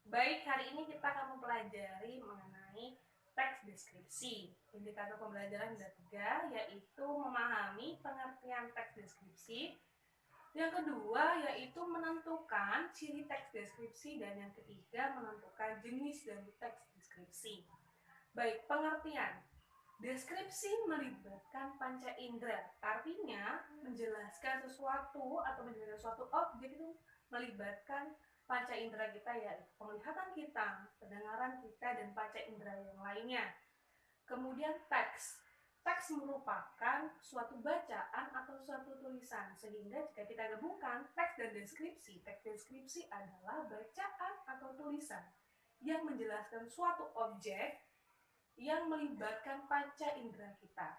Baik, hari ini kita akan mempelajari mengenai teks deskripsi. Indikator pembelajaran ada 3, yaitu memahami pengertian teks deskripsi. Yang kedua, yaitu menentukan ciri teks deskripsi. Dan yang ketiga, menentukan jenis dari teks deskripsi. Baik, pengertian. Deskripsi melibatkan panca indera, artinya menjelaskan sesuatu atau menjelaskan suatu objek itu melibatkan panca indera kita, yaitu penglihatan kita, pendengaran kita, dan panca indera yang lainnya. Kemudian teks. Teks merupakan suatu bacaan atau suatu tulisan, sehingga jika kita gabungkan teks dan deskripsi, teks deskripsi adalah bacaan atau tulisan yang menjelaskan suatu objek yang melibatkan panca indera kita.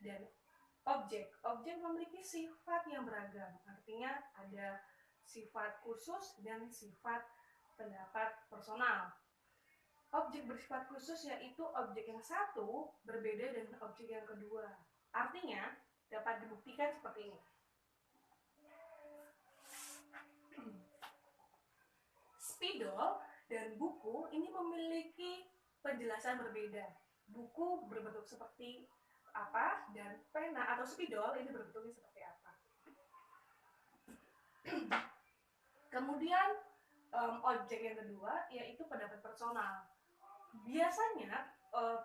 Dan objek memiliki sifat yang beragam, artinya ada sifat khusus dan sifat pendapat personal. Objek bersifat khusus yaitu objek yang satu berbeda dengan objek yang kedua, artinya dapat dibuktikan seperti ini. Spidol dan buku ini memiliki penjelasan berbeda. Buku berbentuk seperti apa dan pena atau spidol ini berbentuknya seperti apa. Kemudian objek yang kedua yaitu pendapat personal. Biasanya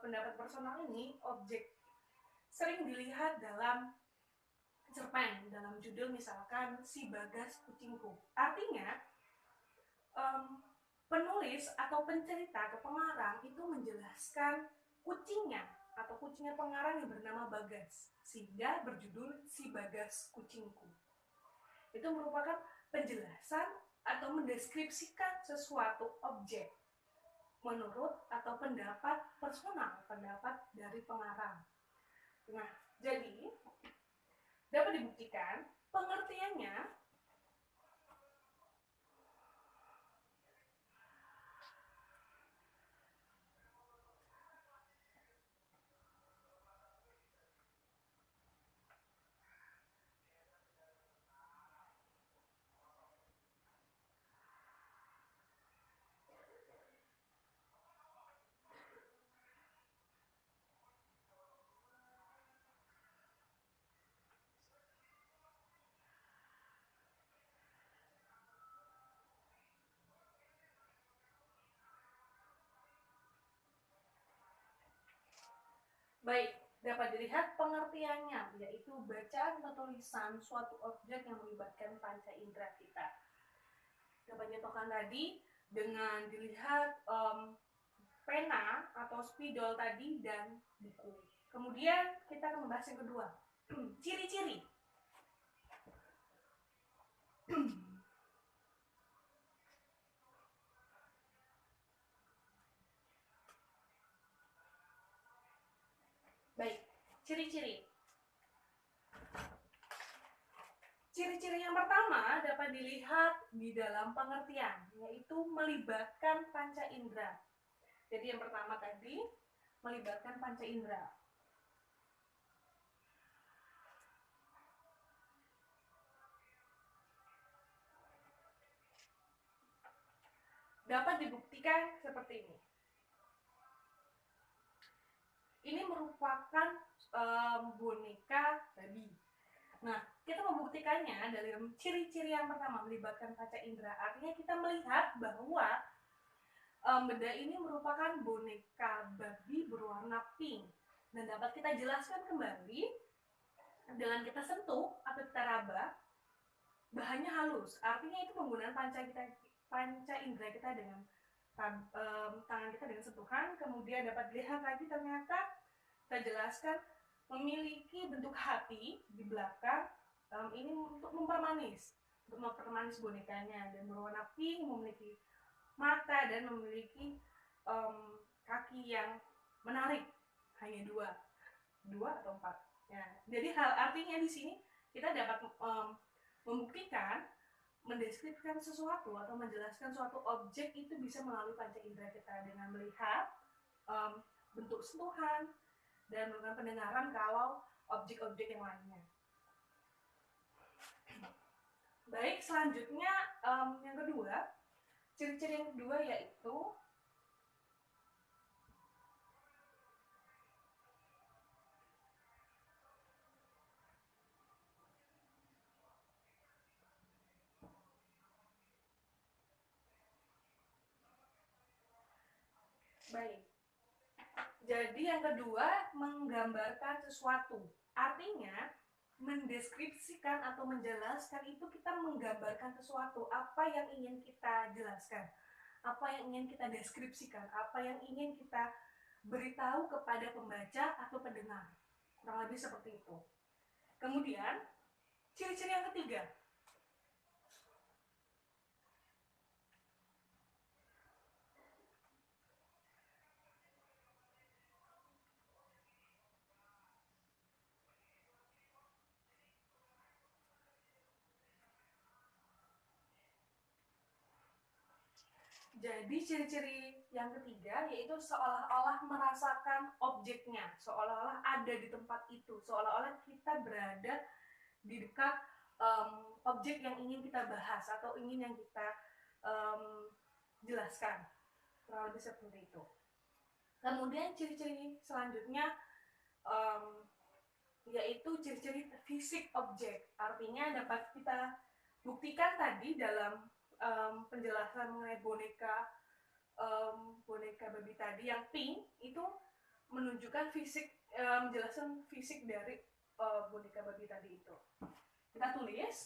pendapat personal ini objek sering dilihat dalam cerpen, dalam judul misalkan Si Bagas Kucingku. Artinya penulis atau pencerita atau pengarang itu menjelaskan kucingnya atau kucingnya pengarang yang bernama Bagas, sehingga berjudul Si Bagas Kucingku. Itu merupakan penjelasan atau mendeskripsikan sesuatu objek menurut atau pendapat personal, pendapat dari pengarang. Nah, jadi dapat dibuktikan pengertiannya baik, dapat dilihat pengertiannya, yaitu bacaan atau tulisan suatu objek yang melibatkan panca indera kita. Dapat contohkan tadi dengan dilihat pena atau spidol tadi dan buku. Kemudian kita akan membahas yang kedua, ciri-ciri. Baik, ciri-ciri. Ciri-ciri yang pertama dapat dilihat di dalam pengertian, yaitu melibatkan panca indera. Jadi yang pertama tadi, melibatkan panca indera. Dapat dibuktikan seperti ini. Ini merupakan boneka babi. Nah, kita membuktikannya dalam ciri-ciri yang pertama, melibatkan panca indera. Artinya kita melihat bahwa benda ini merupakan boneka babi berwarna pink. Dan dapat kita jelaskan kembali dengan kita sentuh atau kita raba, bahannya halus. Artinya itu penggunaan panca indera kita dengan tangan kita dengan sentuhan. Kemudian dapat dilihat lagi ternyata kita jelaskan memiliki bentuk hati di belakang. Ini untuk mempermanis bonekanya, dan berwarna pink, memiliki mata dan memiliki kaki yang menarik, hanya dua atau 4. Ya, jadi artinya di sini kita dapat membuktikan, mendeskripsikan sesuatu atau menjelaskan suatu objek itu bisa melalui panca indera kita dengan melihat bentuk sentuhan dan melakukan pendengaran kalau objek-objek yang lainnya. Baik, selanjutnya yang kedua, Ciri-ciri yang kedua yaitu baik. Jadi yang kedua, menggambarkan sesuatu. Artinya, mendeskripsikan atau menjelaskan itu kita menggambarkan sesuatu. Apa yang ingin kita jelaskan? Apa yang ingin kita deskripsikan? Apa yang ingin kita beritahu kepada pembaca atau pendengar? Kurang lebih seperti itu. Kemudian, ciri-ciri yang ketiga. Jadi ciri-ciri yang ketiga yaitu seolah-olah merasakan objeknya, seolah-olah ada di tempat itu, seolah-olah kita berada di dekat objek yang ingin kita bahas atau ingin yang kita jelaskan. Kurang lebih seperti itu. Kemudian ciri-ciri selanjutnya yaitu ciri-ciri fisik objek. Artinya dapat kita buktikan tadi dalam penjelasan mengenai boneka babi tadi yang pink itu menunjukkan fisik, menjelaskan fisik dari boneka babi tadi itu. Kita tulis.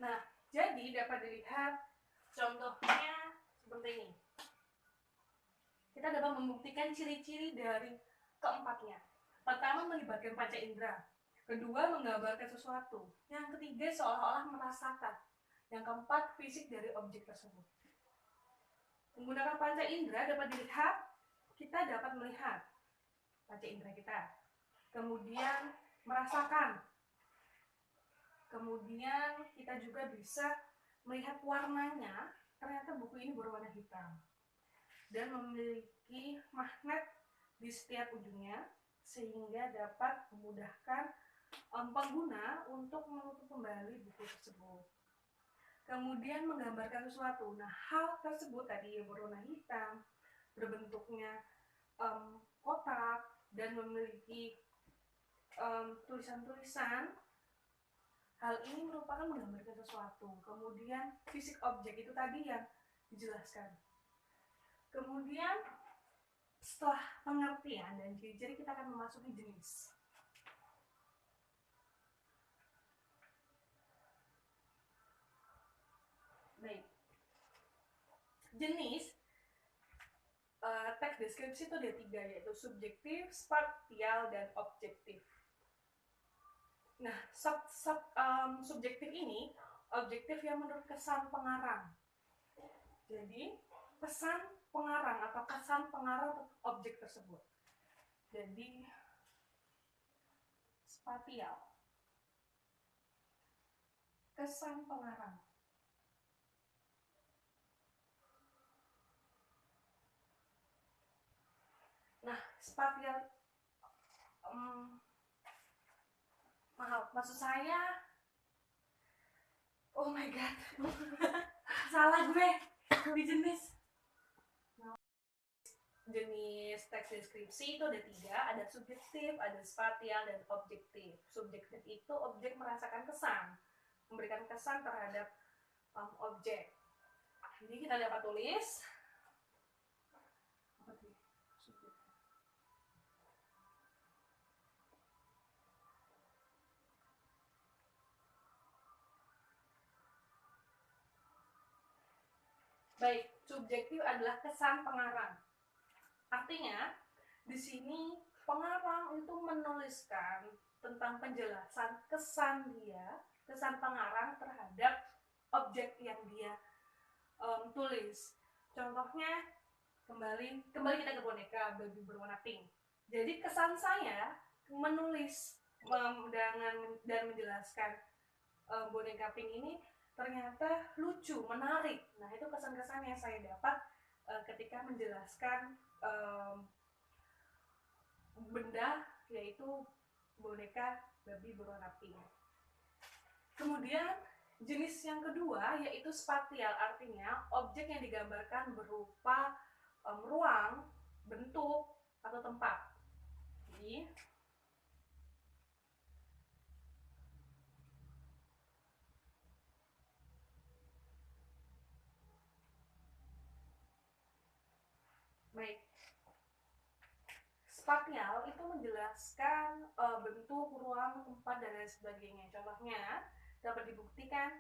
Nah, jadi dapat dilihat contohnya seperti ini. Kita dapat membuktikan ciri-ciri dari keempatnya. Pertama, melibatkan panca indera. Kedua, menggambarkan sesuatu. Yang ketiga, seolah-olah merasakan. Yang keempat, fisik dari objek tersebut. Menggunakan panca indera dapat dilihat, kita dapat melihat panca indera kita. Kemudian merasakan. Kemudian kita juga bisa melihat warnanya, ternyata buku ini berwarna hitam dan memiliki magnet di setiap ujungnya sehingga dapat memudahkan pengguna untuk menutup kembali buku tersebut. Kemudian menggambarkan sesuatu. Nah, hal tersebut tadi yang berwarna hitam, berbentuknya kotak dan memiliki tulisan-tulisan. Hal ini merupakan menggambarkan sesuatu. Kemudian fisik objek itu tadi yang dijelaskan. Kemudian setelah pengertian dan ciri-ciri kita akan memasuki jenis. Baik. Jenis teks deskripsi itu ada 3, yaitu subjektif, spatial, dan objektif. Nah, subjektif ini objektif yang menurut kesan pengarang. Jadi, pesan pengarang atau kesan pengarang objek tersebut. Jadi, spatial. Kesan pengarang. Nah, spatial maksud saya, oh my god, salah gue di jenis teks deskripsi itu ada 3, ada subjektif, ada spatial, dan objektif. Subjektif itu objek merasakan kesan, memberikan kesan terhadap objek. Jadi kita dapat tulis baik, subjektif adalah kesan pengarang. Artinya, di sini pengarang itu menuliskan tentang penjelasan kesan dia, kesan pengarang terhadap objek yang dia tulis. Contohnya, kembali kita ke boneka babi berwarna pink. Jadi kesan saya menulis dan menjelaskan boneka pink ini ternyata lucu, menarik. Nah, itu kesan-kesan yang saya dapat ketika menjelaskan benda, yaitu boneka babi berwarna pink. Kemudian jenis yang kedua yaitu spatial, artinya objek yang digambarkan berupa ruang, bentuk, atau tempat. Jadi baik, spatial itu menjelaskan bentuk, ruang, tempat, dan lain sebagainya. Contohnya dapat dibuktikan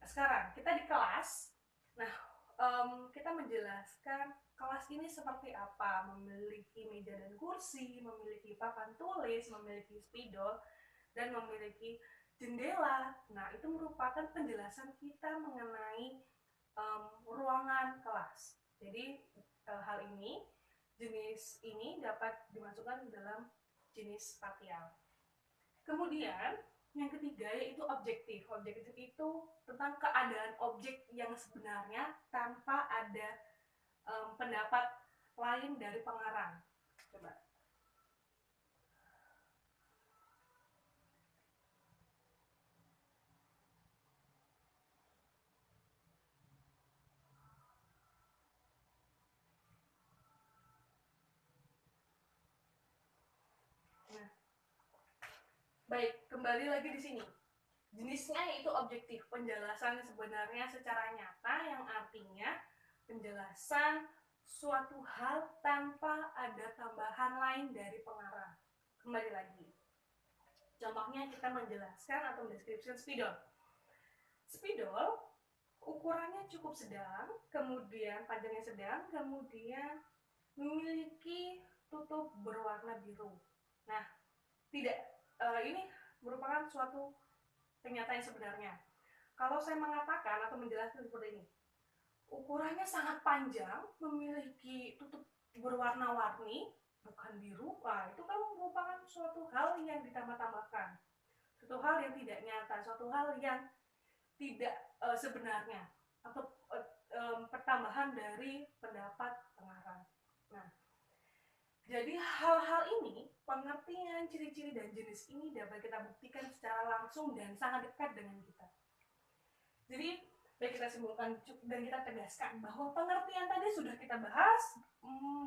sekarang kita di kelas. Nah, kita menjelaskan kelas ini seperti apa, memiliki meja dan kursi, memiliki papan tulis, memiliki spidol, dan memiliki jendela. Nah, itu merupakan penjelasan kita mengenai ruangan kelas. Jadi hal ini, jenis ini dapat dimasukkan dalam jenis spatial. Kemudian yang ketiga yaitu objektif. Objektif itu tentang keadaan objek yang sebenarnya tanpa ada pendapat lain dari pengarang. Coba. Nah, baik, kembali lagi di sini. Jenisnya yaitu objektif, penjelasan sebenarnya secara nyata, yang artinya penjelasan suatu hal tanpa ada tambahan lain dari pengarang. Kembali lagi. Contohnya kita menjelaskan atau mendeskripsikan spidol. Spidol ukurannya cukup sedang, kemudian panjangnya sedang, kemudian memiliki tutup berwarna biru. Nah, tidak, ini merupakan suatu kenyataan sebenarnya. Kalau saya mengatakan atau menjelaskan seperti ini, ukurannya sangat panjang, memiliki tutup berwarna-warni, bukan biru, itu kan merupakan suatu hal yang ditambah-tambahkan, suatu hal yang tidak nyata, suatu hal yang tidak sebenarnya, atau pertambahan dari pendapat pengarang. Nah, jadi hal-hal ini, pengertian, ciri-ciri, dan jenis ini dapat kita buktikan secara langsung dan sangat dekat dengan kita. Jadi, baik kita simpulkan dan kita tegaskan bahwa pengertian tadi sudah kita bahas,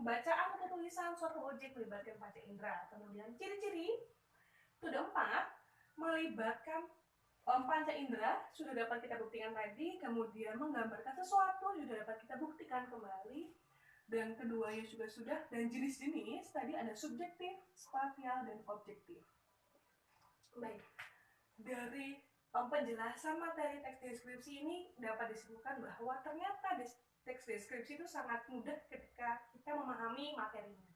bacaan atau tulisan suatu objek melibatkan panca indera. Kemudian ciri-ciri itu ada 4, melibatkan panca indera sudah dapat kita buktikan tadi, kemudian menggambarkan sesuatu sudah dapat kita buktikan kembali, dan keduanya juga sudah, dan jenis-jenis tadi ada subjektif, spatial, dan objektif. Baik, dari penjelasan materi teks deskripsi ini dapat disimpulkan bahwa ternyata teks deskripsi itu sangat mudah ketika kita memahami materinya.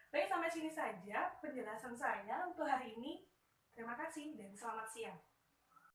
Baik, sampai sini saja penjelasan saya untuk hari ini. Terima kasih dan selamat siang.